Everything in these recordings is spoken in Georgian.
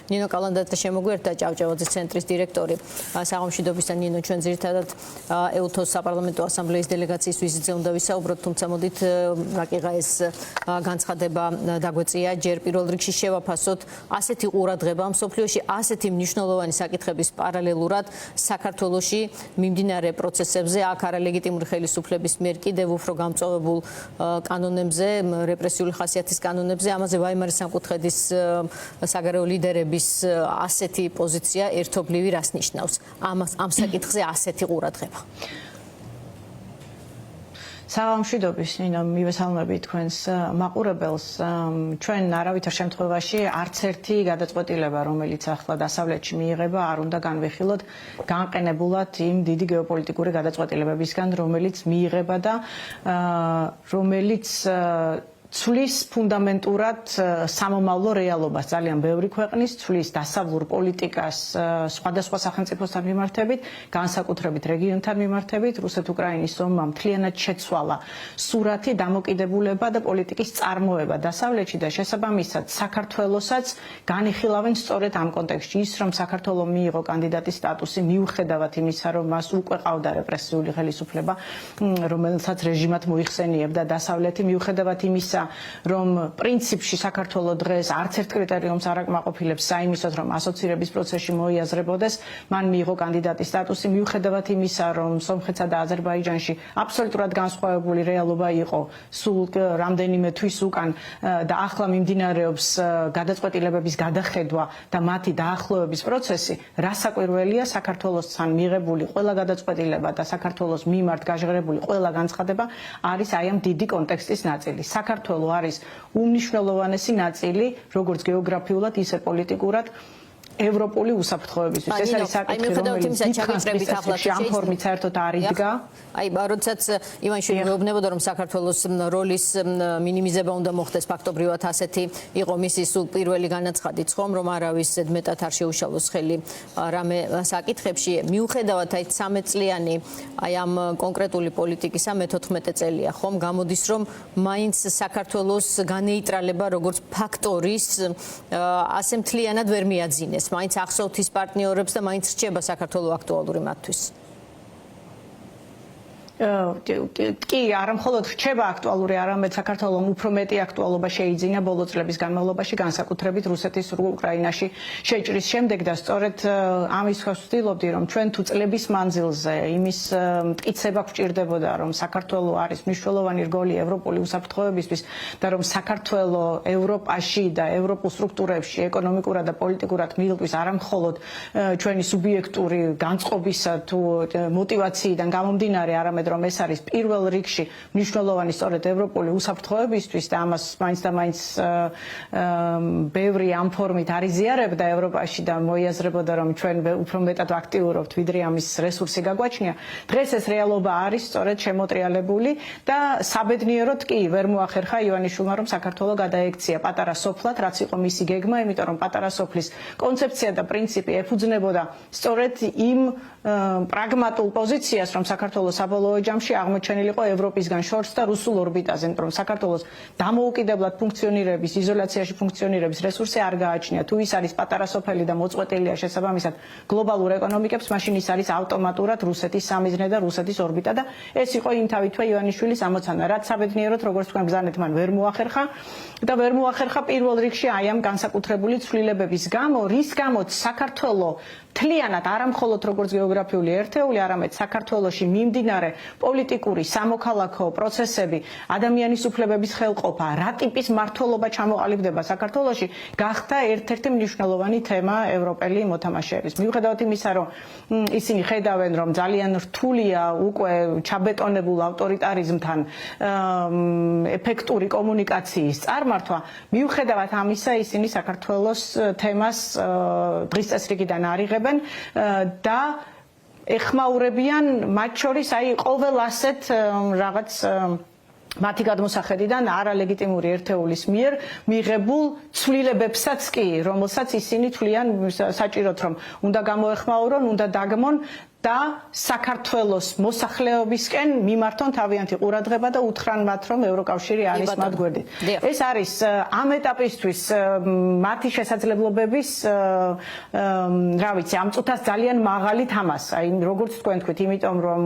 ნინო კალანდაძე შემოგვიერთდა ჭავჭავაძის ცენტრის დირექტორი საღამოშიდობის და ნინო ჩვენ ძირითადად EUTHOS საპარლამენტო ასამბლეის დელეგაციის ვიზიტზე უნდა ვისაუბროთ, თუმცა მოდით რაკიღა ეს განცხადება დაგვეწია, ჯერ პირველ რიგში შევაფასოთ ასეთი ყურადღება მსოფლიოში ასეთი მნიშვნელოვანი საკითხების პარალელურად საქართველოში მიმდინარე პროცესებზე აქ არალეგიტიმური ხელისუფლების მიერ კიდევ უფრო გამწვავებულ კანონებზე, რეპრესიული ხასიათის კანონებზე, ამაზე ვაიმარის სამკუთხედის საგარეო ლიდერების ასეთი პოზიცია ერთობლივი რას ნიშნავს? ამ საკითხზე ასეთი ყურადღება. საღამოშიდობის ნინო მივესალმებით თქვენს მაყურებელს. ჩვენ არავითარ შემთხვევაში არც ერთი გადაწყვეტილება, რომელიც ახლა დასავლეთში მიიღება, არ უნდა განვიხილოთ განყენებულად იმ დიდი გეოპოლიტიკური გადაწყვეტილებებისგან, რომელიც მიიღება და რომელიც ცვლის ფუნდამენტურად სამომავლო რეალობას, ძალიან ბევრი ქვეყნის ცვლის დასავლურ პოლიტიკას სხვადასხვა სახელმწიფოსთან მიმართებით, განსაკუთრებით რეგიონთან მიმართებით, რუსეთ-უკრაინის ომმა მთლიანად შეცვალა სურათი, დამოკიდებულება და პოლიტიკის წარმოება დასავლეთში და შესაბამისად საქართველოსაც განიხილავენ სწორედ ამ კონტექსტში ის, რომ საქართველო მიიღო კანდიდატის სტატუსი მიუხედავად იმისა, რომ მას უკვე ყავდა რეპრესიული ხელისუფლება, რომელსაც რეჟიმად მოიხსენიებდა დასავლეთი, მიუხედავად იმისა, რომ პრინციპში საქართველო დღეს არც ერთ კრიტერიუმს არ აკმაყოფილებს საიმისოდ, რომ ასოცირების პროცესში მოიაზრებოდეს, მან მიიღო კანდიდატის სტატუსი, მიუხედავად იმისა, რომ სომხეთსა და აზერბაიჯანში აბსოლუტურად განსხვავებული რეალობა იყო სულ რამდენიმე თვის უკან და ახლა მიმდინარეობს გადაწყვეტილებების გადახედვა და მათი დაახლოების პროცესი, რასაკვირველია საქართველოსთან მიღებული ყველა გადაწყვეტილება და საქართველოს მიმართ გაჟღერებული ყველა განცხადება არის აი ამ დიდი კონტექსტის ნაწილი. საქართველო არის უმნიშვნელოვანესი ნაწილი, როგორც გეოგრაფიულად, ისე პოლიტიკურად ევროპული უსაფრთხოებისთვის. ეს არის საკითხი, რომელიც ამ ფორმით საერთოდ არ იდგა. აი, როდესაც ივანიშვილი მეუბნებოდა, რომ საქართველოს როლის მინიმიზება უნდა მოხდეს, ფაქტობრივად ასეთი იყო მისი სულ პირველი განაცხადიც, ხომ, რომ არავის ზედმეტად არ შეუშალოს ხელი რამე საკითხებში. მიუხედავად აი 13 წლიანი აი ამ კონკრეტული პოლიტიკისა მე-14 წელია, ხომ, გამოდის, რომ მაინც საქართველოს განეიტრალება როგორც ფაქტორის ასე მთლიანად ვერ მიაძინეს. მაინც ახსოვთ ის პარტნიორებს და მაინც რჩება საქართველოს აქტუალური მათთვის. კი, არა მხოლოდ რჩება აქტუალური, არამედ საქართველოს უფრო მეტი აქტუალობა შეიძინა ბოლო წლების განმავლობაში, განსაკუთრებით რუსეთის უკრაინაში შეჭრის შემდეგ და სწორედ ამის ხოს ვცდილობდი, რომ ჩვენ თუ წლების მანძილზე იმის მტკიცება გვჭირდებოდა, რომ საქართველოს არის მნიშვნელოვანი რგოლი ევროპული უსაფრთხოებისთვის და რომ საქართველოს ევროპაში და ევროპულ სტრუქტურებში ეკონომიკურად და პოლიტიკურად მიიღოს არა მხოლოდ ჩვენი სუბიექტური განწყობისა თუ мотивაციიდან გამომდინარე, არამედ რომ ეს არის პირველ რიგში მნიშვნელოვანი სწორედ ევროპული უსაფრთხოებისთვის და ამას მაინც და მაინც ბევრი ამ ფორმით არ იზიარებდა ევროპაში და მოიაზრებოდა, რომ ჩვენ უფრო მეტად აქტიურობთ, ვიდრე ამის რესურსი გაგვაჩნია. დღეს ეს რეალობა არის სწორედ შემოტრიალებული და საბედნიეროდ კი ვერ მოახერხა ივანიშვილმა, რომ საქართველო გადაექცია პატარა სოფლად, რაც იყო მისი გეგმა, იმიტომ რომ პატარა სოფლის კონცეფცია და პრინციპი ეფუძნებოდა სწორედ იმ პრაგმატულ პოზიციას, რომ საქართველოს საბოლოო ჯამში აღმოჩენილიყო ევროპისგან შორს და რუსულ ორბიტაზე, რომ საქართველოს დამოუკიდებლად ფუნქციონირების, იზოლაციაში ფუნქციონირების რესურსი არ გააჩნია. თუ ის არის პატარა სოფელი და მოწყვეტილია შესაბამისად გლობალურ ეკონომიკებს, მაშინ ის არის ავტომატურად რუსეთის სამიზნე და რუსეთის ორბიტა და ეს იყო იმ თავითვე ივანიშვილის ამოცანა, რაც საბედნიეროდ, როგორც თქვენ ბრძანეთ, მან ვერ მოახერხა და ვერ მოახერხა პირველ რიგში აი ამ განსაკუთრებული ცვლილებების გამო, რის გამოც საქართველოს მთლიანად არა მხოლოდ როგორც გეოგრაფიული ერთეული, არამედ საქართველოში მიმდინარე პოლიტიკური, სამოქალაქო პროცესები, ადამიანის უფლებების ხელყოფა, რა ტიპის მმართველობა ჩამოყალიბდება საქართველოში, გახდა ერთ-ერთი მნიშვნელოვანი თემა ევროპელი მოთამაშეების. მიუხედავად იმისა, რომ ისინი ხედავენ, რომ ძალიან რთულია უკვე ჩაბეტონებულ ავტორიტარიზმთან ეფექტური კომუნიკაციის წარმართვა, მიუხედავად ამისა, ისინი საქართველოს თემას დღის წესრიგიდან არიღებენ და ეხმაურებიან მათ შორის აი ყოველ ასეთ რაღაც მათი გადმოსახედიდან არალეგიტიმური ერთეულის მიერ მიღებულ ცვლილებებსაც კი, რომელსაც ისინი თვლიან საჭიროდ, რომ უნდა გამოეხმაურონ, უნდა დაგმონ და საქართველოს მოსახლეობისკენ მიმართონ თავიანთი ყურადღება და უთხრან მათ, რომ ევროკავშირი არის მათ გვერდით. ეს არის ამ ეტაპისთვის მათი შესაძლებლობების, რა ვიცი, ამ წუთას ძალიან მაღალი თამასა. აი, როგორც თქვენ თქვით, იმიტომ რომ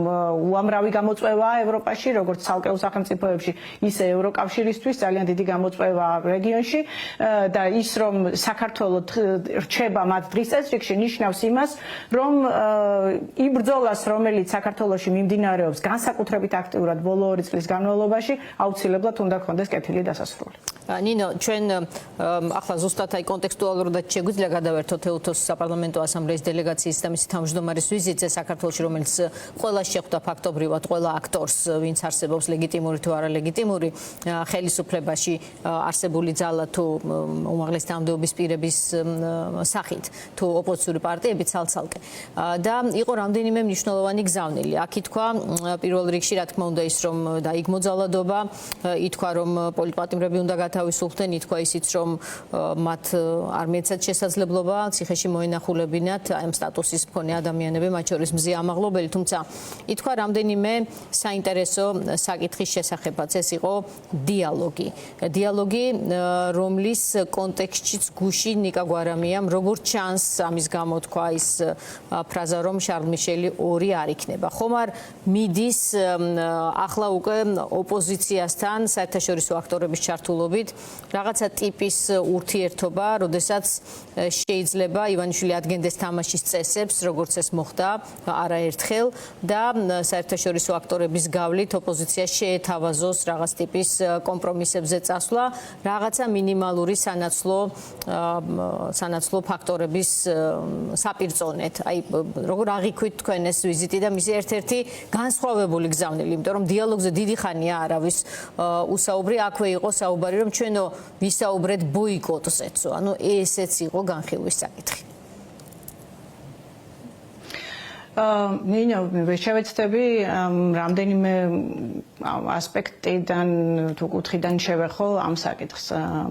უამრავი გამოწვევაა ევროპაში, როგორც ცალკეულ სახელმწიფოებში, ისე ევროკავშირისთვის ძალიან დიდი გამოწვევა რეგიონში და ის რომ საქართველო რჩება მათ დღის წესრიგში ნიშნავს იმას, რომ იბრძოლას, რომელიც საქართველოში მიმდინარეობს განსაკუთრებით აქტიურად ბოლო 2 წლის განმავლობაში, აუცილებლად უნდა ქონდეს კეთილი დასასრული. ნინო, ჩვენ ახლა ზუსტად აი კონტექსტუალურად შეგვიძლია გადავერთოთ EUTOS საპარლამენტო ასამბლეის დელეგაციის და მისი თავმჯდომარის ვიზიტზე საქართველოში, რომელიც ყველა შეხვდა ფაქტობრივად ყველა აქტორს, ვინც არსებობს ლეგიტიმური თუ არალეგიტიმური ხელისუფლებაში არსებული ძალა თუ უმაღლესი თანამდებობის პირების სახით თუ ოპოზიციური პარტიები ცალ-ცალკე. და იყო რამდენიმე მნიშვნელოვანი გზავნილი. აქ ითქვა პირველ რიგში, რა თქმა უნდა, ის რომ დაიგმო ძალადობა, ითქვა რომ პოლიტპატიმრები უნდა გათავისუფლდნენ, ითქვა ისიც რომ მათ არ მიეცათ შესაძლებლობა ციხეში მოენახულებინათ ამ სტატუსის მქონე ადამიანები, მათ შორის მზია ამაღლობელი, თუმცა ითქვა რამდენიმე საინტერესო საკითხის შესახებაც, ეს იყო დიალოგი. დიალოგი, რომლის კონტექსტშიც გუში ნიკა გვარამიამ როგორც ჩანს ამის გამო თქვა ის ფრაზა რომ შარლ მიშელი 2 არ იქნება. ხომ არ მიდის ახლა უკვე ოპოზიციასთან საერთაშორისო აქტორების ჩართულობით რაღაცა ტიპის ურთიერთობა, როდესაც შეიძლება ივანიშვილი ადგენდეს თამაშის წესებს, როგორც ეს მოხდა არაერთხელ და საერთაშორისო აქტორების გავლით ოპოზიცია შეეთავაზოს რაღაც ტიპის კომპრომისებზე წასვლა, რაღაცა მინიმალური სანაცვლო ფაქტორების საპირწონეთ. აი, როგორ აღიქვით თქვენ ეს ვიზიტი და მისი ერთ-ერთი განსხვავებული გზავნილი, იმიტომ რომ დიალოგზე დიდი ხანია არავის უსაუბრი, აქვე იყო საუბარი, რომ ჩვენო ვისაუბრეთ ბოიკოტზეცო. ანუ ესეც იყო განხილვის საკითხი. ნინო, შევეცდები რამდენიმე ასპექტიდან თუ კუთხიდან შევეხო ამ საკითხს.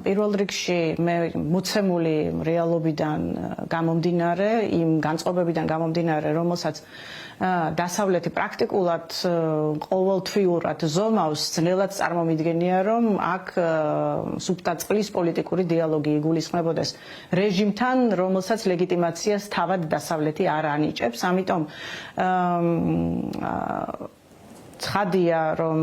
პირველ რიგში მე მოცემული რეალობიდან გამომდინარე, იმ განწყობებიდან გამომდინარე, რომელსაც დასავლეთი პრაქტიკულად ყოველთვიურად ზომავს, ძნელად წარმომიდგენია, რომ აქ სუფთა წყლის პოლიტიკური დიალოგი იგულისხმებოდეს რეჟიმთან, რომელსაც ლეგიტიმაციას თავად დასავლეთი არ ანიჭებს. ამიტომ ცხადია, რომ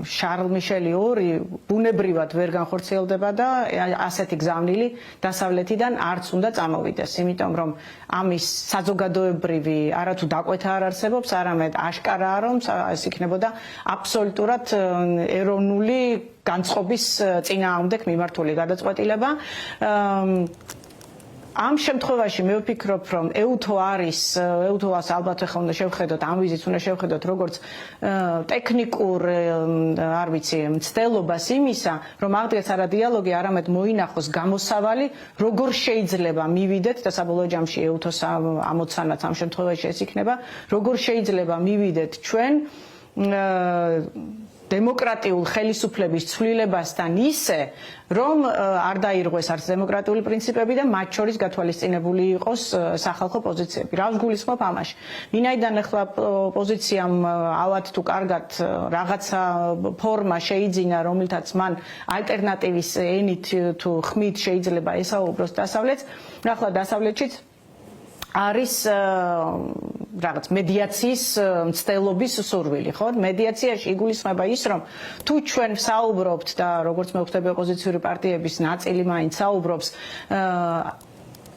შარლ მიშელი 2 ბუნებრივად ვერ განხორციელდება და ასეთი გზავნილი დასავლეთიდან არც უნდა წამოვიდეს, იმიტომ რომ ამის საზოგადოებრივი არათუ დაკვეთა არ არსებობს, არამედ აშკარაა, რომ ეს იქნებოდა აბსოლუტურად ეროვნული განწყობის წინააღმდეგ მიმართული გადაწყვეტილება. ამ შემთხვევაში მე ვფიქრობ, რომ EUTOS ალბათ ახლა უნდა შევხედოთ, ამ ვიზიტს უნდა შევხედოთ როგორც ტექნიკურ, არ ვიცი, მცდელობას იმისა, რომ აღდგეს არა დიალოგი, არამედ მოინახოს გამოსავალი, როგორ შეიძლება მივიდეთ და საბოლოო ჯამში EUTOS ამოცანაც ამ შემთხვევაში ეს იქნება, როგორ შეიძლება მივიდეთ ჩვენ დემოკრატიულ ხელისუფლების ცვლილებასთან ისე, რომ არ დაირღვეს არც დემოკრატიული პრინციპები და მათ შორის გათვალისწინებული იყოს სახალხო პოზიციები. რა ვგულისხმობ ამაში? ვინაიდან ახლა ოპოზიციამ ავად თუ კარგად რაღაცა ფორმა შეიძინა, რომელთაც მან ალტერნატივის ენით თუ ხმით შეიძლება ესაუბროს დასავლეთს, ახლა დასავლეთშიც არის რაღაც მედიაციის მცდელობის სურვილი, ხო? მედიაციაში იგულისხმება ის, რომ თუ ჩვენ საუბრობთ და როგორც მე ვხვდები ოპოზიციური პარტიების ნაწილი მაინც საუბრობს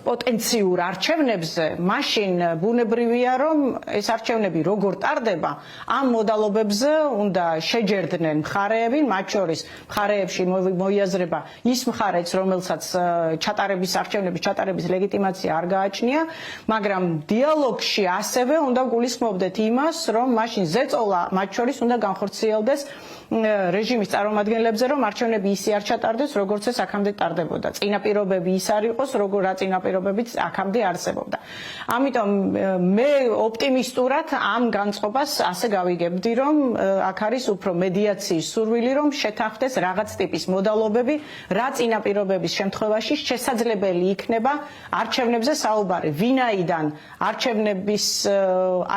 პოტენციურ არჩევნებზე, მაშინ ბუნებრივია, რომ ეს არჩევნები როგორ ტარდება, ამ მოდალობებზე უნდა შეჯერდნენ მხარეები, მათ შორის მხარეებში მოიაზრება ის მხარეც, რომელსაც არჩევნების ჩატარების ლეგიტიმაცია არ გააჩნია, მაგრამ დიალოგში ასევე უნდა გულისხმობდეთ იმას, რომ მაშინ ზეწოლა მათ შორის უნდა განხორციელდეს რეჟიმის წარმომადგენლებზე, რომ არჩევნები ისე არ ჩატარდეს, როგორც ეს აქამდე ტარდებოდა. წინაპირობები ის არ იყოს, რა წინაპირობები პირობებიც აქამდე არსებობდა. ამიტომ მე ოპტიმისტურად ამ განწყობას ასე გავიგებდი, რომ აქ არის უფრო მედიაციის სურვილი, რომ შეთანხმდეს რაღაც ტიპის მოდალობები, რა წინაპირობების შემთხვევაში შესაძლებელი იქნება არჩევნებზე საუბარი. ვინაიდან არჩევნების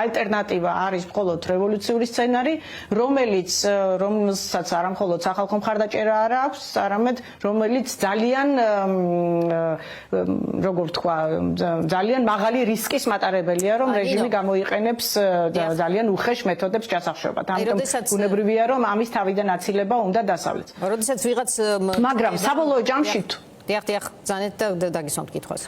ალტერნატივა არის მხოლოდ რევოლუციური სცენარი, რომელსაც არა მხოლოდ სახალხო მხარდაჭერა არ აქვს, არამედ რომელიც ძალიან როგორ ვთქვა, ძალიან მაღალი რისკის მატარებელია, რომ რეჟიმი გამოიყენებს ძალიან უხეშ მეთოდებს ჩასახშობად. ამიტომ ბუნებრივია, რომ ამის თავიდან აცილება უნდა დასავლეთს. როდესაც ვიღაც მაგრამ საბოლოო ჯამში დიახ, ზანეთ და დაგისვამთ კითხვას.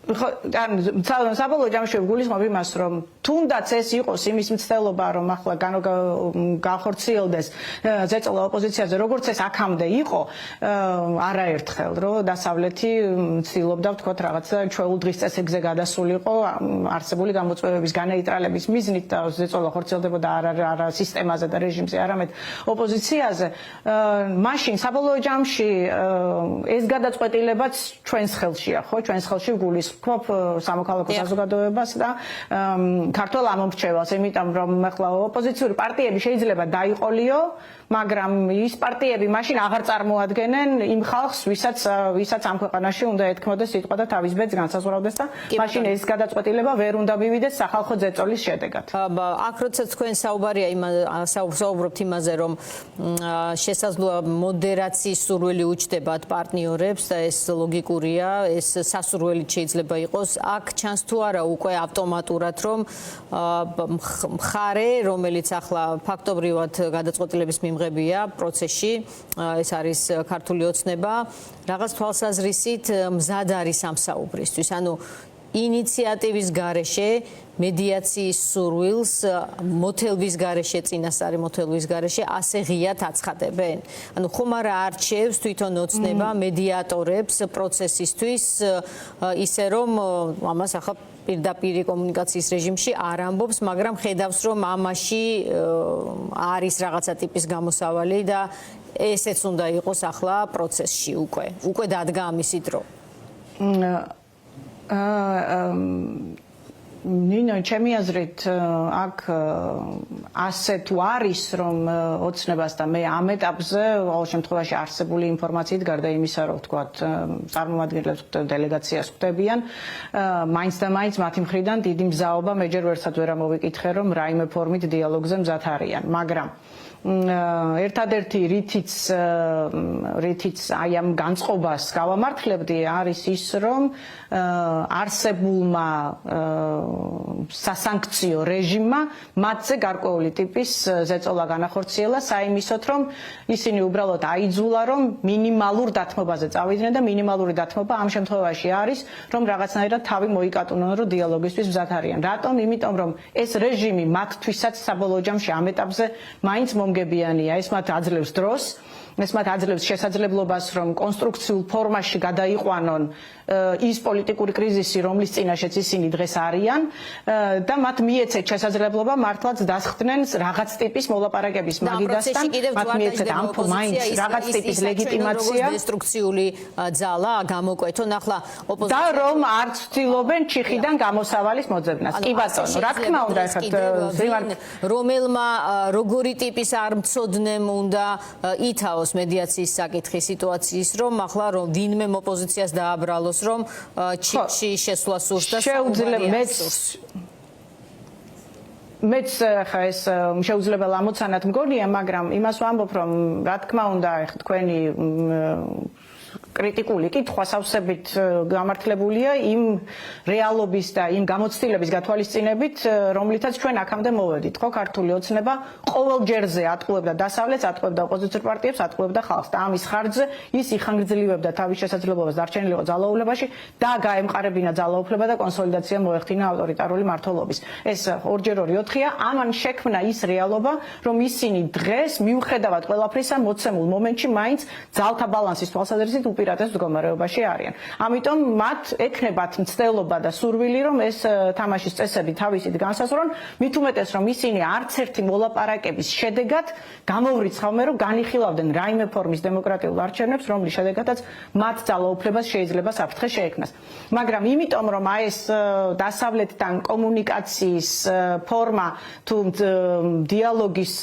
საბოლოო ჯამში ვგულისხმობ იმას, რომ თუნდაც ეს იყოს იმის მცდელობა, რომ ახლა განხორციელდეს ზეწოლა ოპოზიციაზე, როგორც ეს აქამდე იყო, არაერთხელ, რომ დასავლეთი ცდილობდა ვთქვათ რაღაცა ჩვეულ დღის წესებზე გადასულიყო არსებული გამოწვევების განეიტრალების მიზნით და ზეწოლა ხორციელდებოდა არა სისტემაზე და რეჟიმზე, არამედ ოპოზიციაზე. მაშინ საბოლოო ჯამში ეს გადაწყვეტილებაც ჩვენს ხელშია, ხო? ჩვენს ხელში ვგულისხმობ სამოქალაქო საზოგადოებას და ქართულ ამომრჩევალს, იმიტომ რომ ახლა ოპოზიციური პარტიები შეიძლება დაიყოლიო, მაგრამ ის პარტიები მაშინ აღარ წარმოადგენენ იმ ხალხს, ვისაც ამ ქვეყანაში უნდა ეთქმოდეს სიტყვა და თავის ბედს განსაზღვრავდეს და მაშინ ეს გადაწყვეტილება ვერ უნდა მივიდეს სახალხო ზეწოლის შედეგად. აქ როდესაც თქვენ საუბრობთ იმაზე, რომ შესაძლოა მოდერაციის სურვილი უჩნდებათ პარტნიორებს და ეს ლოგიკურია, ეს სასურველი შეიძლება იყოს, აქ ჩანს თუ არა უკვე ავტომატურად, რომ მხარე, რომელიც ახლა ფაქტობრივად გადაწყვეტილების მიმღებია პროცესში, ეს არის ქართული ოცნება, რაღაც თვალსაზრისით მზად არის ამ საუბრისთვის. ანუ ინიციატივის გარეშე მედიაციის სურვილს მოთელვის გარეშე, წინასწარი მოთელვის გარეშე ასე ღიად აცხადებენ. ანუ ხომ არა არჩევს თვითონ ოცნება მედიატორებს პროცესისთვის ისე რომ ამას ახლა პირდაპირ კომუნიკაციის რეჟიმში არ ამბობს, მაგრამ ხედავს რომ ამაში არის რაღაცა ტიპის გამოსავალი და ესეც უნდა იყოს ახლა პროცესში უკვე დადგა ამისი დრო. ნინო, ჩემი აზრით აქ ასე თუ არის, რომ ოცნებას და მე ამ ეტაპზე ყოველ შემთხვევაში არსებული ინფორმაციით გარდა იმისა, რომ ვთქვათ, წარმომადგენლებს დელეგაციას ხვდებიან, მაინც და მაინც მათი მხრიდან დიდი მზაობა მე ჯერ ვერცად ვერ ამოვიკითხე, რომ რაიმე ფორმით დიალოგზე მზად არიან, მაგრამ ერთადერთი რითიც აი ამ განწყობას გავამართლებდი არის ის, რომ არსებულმა სასანქციო რეჟიმმა მათზე გარკვეული ტიპის ზეწოლა განახორციელა საიმისოთ, რომ ისინი უბრალოდ აიძულა, რომ მინიმალურ დათმობაზე წავიდნენ და მინიმალური დათმობა ამ შემთხვევაში არის, რომ რაღაცნაირად თავი მოიკატუნონ, რომ დიალოგისთვის მზად არიან. რატომ? იმიტომ რომ ეს რეჟიმი მათთვისაც საბოლოო ჯამში ამ ეტაპზე მაინც მომგებიანია, ეს მათ აძლევს დროს, ეს მათ აძლევს შესაძლებლობას, რომ კონსტრუქციულ ფორმაში გადაიყვანონ ის პოლიტიკური კრიზისი, რომლის წინაშეც ისინი დღეს არიან და მათ მიეცეთ შესაძლებლობა მართლაც დასხდნენ რაღაც ტიპის მოლაპარაკების მაგიდასთან, მათ მიეცეთ ამ მაინც რაღაც ტიპის ლეგიტიმაცია დესტრუქციული ძალა გამოკვეთონ ახლა ოპოზიცია და რომ არ ცდილობენ ჩიხიდან გამოსავალის მოძებნას. კი ბატონო, რა თქმა უნდა, რომელმა როგორი ტიპის არმცოდნემ უნდა ითაოს მედიაციის საკითხი სიტუაციის, რომ ახლა რომ ვინმე ოპოზიციას დააბრალოს, რომ ჩიქში შესვლა სურს და შეუძლია მეც ხა ეს შეუძლებელი ამოცანად მგონია, მაგრამ იმას ვამბობ, რომ რა თქმა უნდა, ხა თქვენი კრიტიკული კითხვა სავსებით გამართლებულია იმ რეალობის და იმ გამოცდილების გათვალისწინებით, რომლითაც ჩვენ აქამდე მოვედით, ხო, ქართული ოცნება ყოველ ჯერზე ატყუებდა დასავლეთს, ატყუებდა ოპოზიციურ პარტიებს, ატყუებდა ხალხს და ამის ხარჯზე ის იხანგრძლივებდა თავის შესაძლებლობას დარჩენილიყო ძალაუფლებაში და გაემყარებინა ძალაუფლება და კონსოლიდაცია მოეხდინა ავტორიტარული მმართველობის. ეს 2x2 ამან შექმნა ის რეალობა, რომ ისინი დღეს მიუხედავად ყველაფრისა მოცემულ მომენტში მაინც ძალთა ბალანსის თვალსაზრისით უპირატეს მდგომარეობაში არიან. ამიტომ მათ ექნებათ მცდელობა და სურვილი, რომ ეს თამაშის წესები თავისით განსაზღვრონ, მით უმეტეს რომ ისინი არც ერთი მოლაპარაკების შედეგად გამოვრიცხავენ, რომ განიხილავდნენ რაიმე ფორმის დემოკრატიულ არჩევნებს, რომლის შედეგადაც მათ ძალაუფლებას შეიძლება საფრთხე შეექმნას. მაგრამ იმიტომ რომ აი ეს დასავლეთთან კომუნიკაციის ფორმა თუ დიალოგის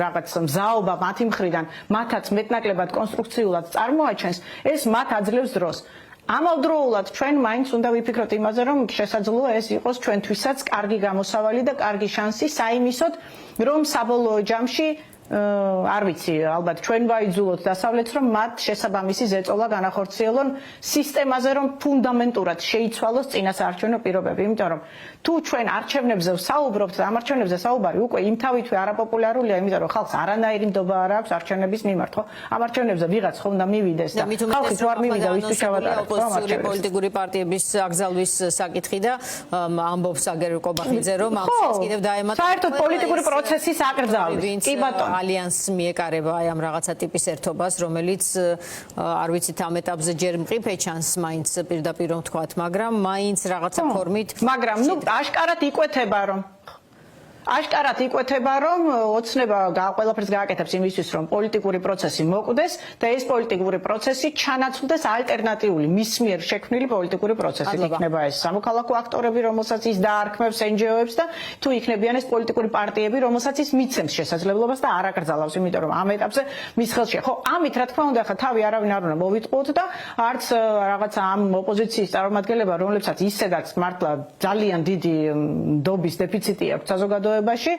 რაღაც მზაობა მათი მხრიდან მათაც მეტნაკლებად კონსტრუქციულად წარმოაჩენს, ეს მათ აძლევს დროს. ამავდროულად ჩვენ მაინც უნდა ვიფიქროთ იმაზე, რომ შესაძლოა ეს იყოს ჩვენთვისაც კარგი გამოსავალი და კარგი შანსი საიმისოდ, რომ საბოლოო ჯამში არ ვიცი, ალბათ ჩვენ ვაიძულოთ დასავლეთს, რომ მათ შესაბამისი ზეწოლა განახორციელონ სისტემაზე, რომ ფუნდამენტურად შეიცვალოს წინასაარჩევნო პირობები, იმიტომ რომ თუ ჩვენ არჩევნებზე ვსაუბრობთ და ამ არჩევნებზე საუბარი უკვე იმთავითვე არაპოპულარულია, იმიტომ რომ ხალხს არანაირი ნდობა არ აქვს არჩევნების მიმართ, ხო? ამ არჩევნებზე ვიღაც ხომ და მივიდეს და ხალხი თუ არ მივიდა, ვისთვის ჩავატარებთ ოპოზიციური პოლიტიკური პარტიების აკრძალვის საკითხი და ამბობს აგერ კობახიძე, რომ ამ ხელს კიდევ დაემატა საერთოდ პოლიტიკური პროცესის აკრძალვის. კი ბატონო. ალიანსს მიეკარება აი ამ რაღაცა ტიპის ერთობას, რომელიც არ ვიცით ამ ეტაპზე ჯერ მყიფე ჩანს მაინც პირდაპირ რომ ვთქვათ, მაგრამ მაინც რაღაცა ფორმით მაგრამ ნუ აშკარად იკვეთება, რომ ოცნება ყველაფერს გააკეთებს იმისთვის, რომ პოლიტიკური პროცესი მოკვდეს და ეს პოლიტიკური პროცესი ჩანაცვლდეს ალტერნატიული მის მიერ შექმნილი პოლიტიკური პროცესით. იქნება ეს სამოქალაქო აქტორები, რომელსაც ის დაარქმევს NGO-ებს და თუ იქნებიან ეს პოლიტიკური პარტიები, რომელსაც ის მიცემს შესაძლებლობას და არ აკრძალავს, იმიტომ რომ ამ ეტაპზე მის ხელში. ხო, ამით რა თქმა უნდა, ხა თავი არავინ არ უნდა მოვიტყუოთ და არც რაღაცა ამ ოპოზიციის წარმომადგენლება, რომლებსაც ისედაც მართლა ძალიან დიდი ნდობის დეფიციტი აქვს საზოგადოებაში,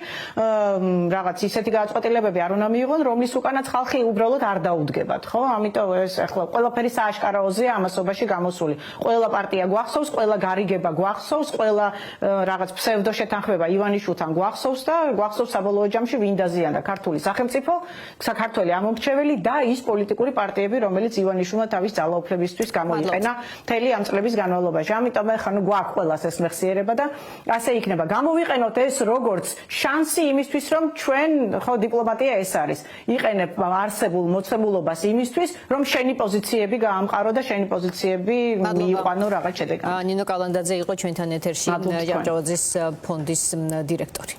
რაღაც ისეთი გადაწყვეტილებები არ უნდა მიიღონ, რომლის უკანაც ხალხი უბრალოდ არ დაუდგებათ, ხო? ამიტომ ეს ახლა ყველაფერი სააშკარაოზეა ამასობაში გამოსული. ყველა პარტია გვახსოვს, ყველა გარიგება გვახსოვს, ყველა რაღაც ფსევდო შეთანხმება ივანიშვილთან გვახსოვს და გვახსოვს საბოლოო ჯამში ვინ დაზიანდა ქართული სახელმწიფო, საქართველოს ამომრჩეველი და ის პოლიტიკური პარტიები, რომელიც ივანიშვილმა თავის ძალაუფლებისთვის გამოიყენა მთელი ამ წლების განმავლობაში. ამიტომ ახლა ნუ გვაქვს ყველას ეს მეხსიერება და ასე იქნება. გამოვიყენოთ ეს როგორც შანსი იმისთვის, რომ ჩვენ ხო დიპლომატია ეს არის. იყენებ არსებულ მოცემულობას იმისთვის, რომ შენი პოზიციები გაამყარო და შენი პოზიციები მიიყვანო რაღაც შედეგად. ნინო კალანდაძე იყო ჩვენთან ეთერში ჭავჭავაძის ფონდის დირექტორი.